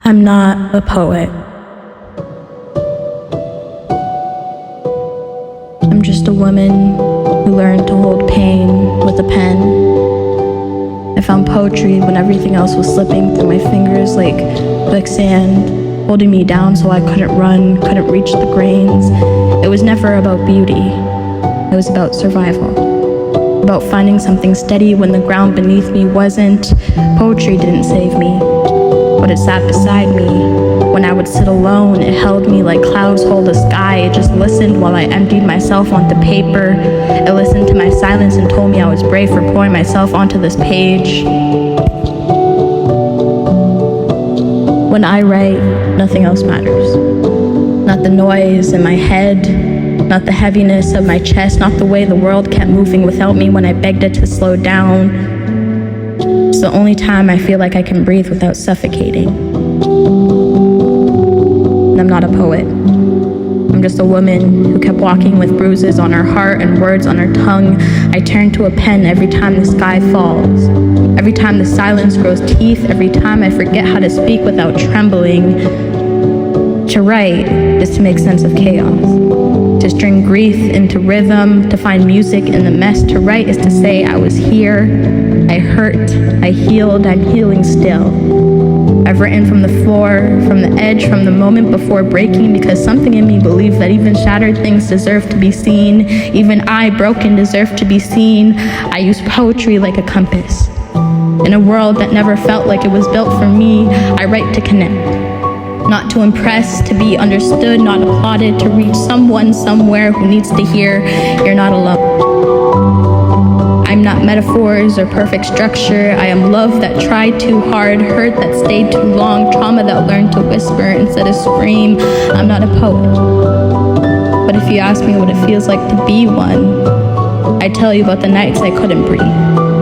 I'm not a poet. I'm just a woman who learned to hold pain with a pen. I found poetry when everything else was slipping through my fingers like quicksand, holding me down so I couldn't run, couldn't reach the grains. It was never about beauty. It was about survival. About finding something steady when the ground beneath me wasn't. Poetry didn't save me, but it sat beside me. When I would sit alone, it held me like clouds hold the sky. It just listened while I emptied myself onto paper. It listened to my silence and told me I was brave for pouring myself onto this page. When I write, nothing else matters. Not the noise in my head, not the heaviness of my chest, not the way the world kept moving without me when I begged it to slow down. It's the only time I feel like I can breathe without suffocating. And I'm not a poet. I'm just a woman who kept walking with bruises on her heart and words on her tongue. I turn to a pen every time the sky falls, every time the silence grows teeth, every time I forget how to speak without trembling. To write is to make sense of chaos, to string grief into rhythm, to find music in the mess. To write is to say I was here, I hurt, I healed, I'm healing still. I've written from the floor, from the edge, from the moment before breaking, because something in me believes that even shattered things deserve to be seen. Even I, broken, deserve to be seen. I use poetry like a compass. In a world that never felt like it was built for me, I write to connect. Not to impress, to be understood, not applauded, to reach someone somewhere who needs to hear, you're not alone. I'm not metaphors or perfect structure. I am love that tried too hard, hurt that stayed too long, trauma that learned to whisper instead of scream. I'm not a poet. But if you ask me what it feels like to be one, I tell you about the nights I couldn't breathe.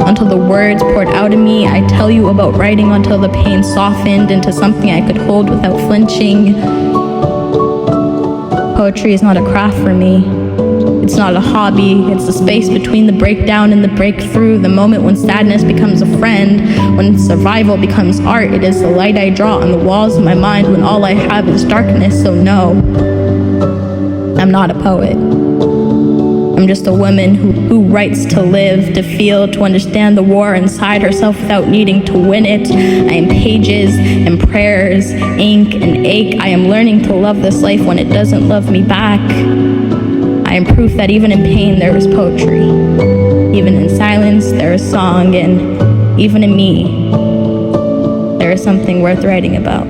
Until the words poured out of me, I tell you about writing until the pain softened into something I could hold without flinching. Poetry is not a craft for me. It's not a hobby. It's the space between the breakdown and the breakthrough, the moment when sadness becomes a friend, when survival becomes art. It is the light I draw on the walls of my mind when all I have is darkness. So no, I'm not a poet. I'm just a woman who writes to live, to feel, to understand the war inside herself without needing to win it. I am pages and prayers, ink and ache. I am learning to love this life when it doesn't love me back. I am proof that even in pain there is poetry. Even in silence there is song, and even in me there is something worth writing about.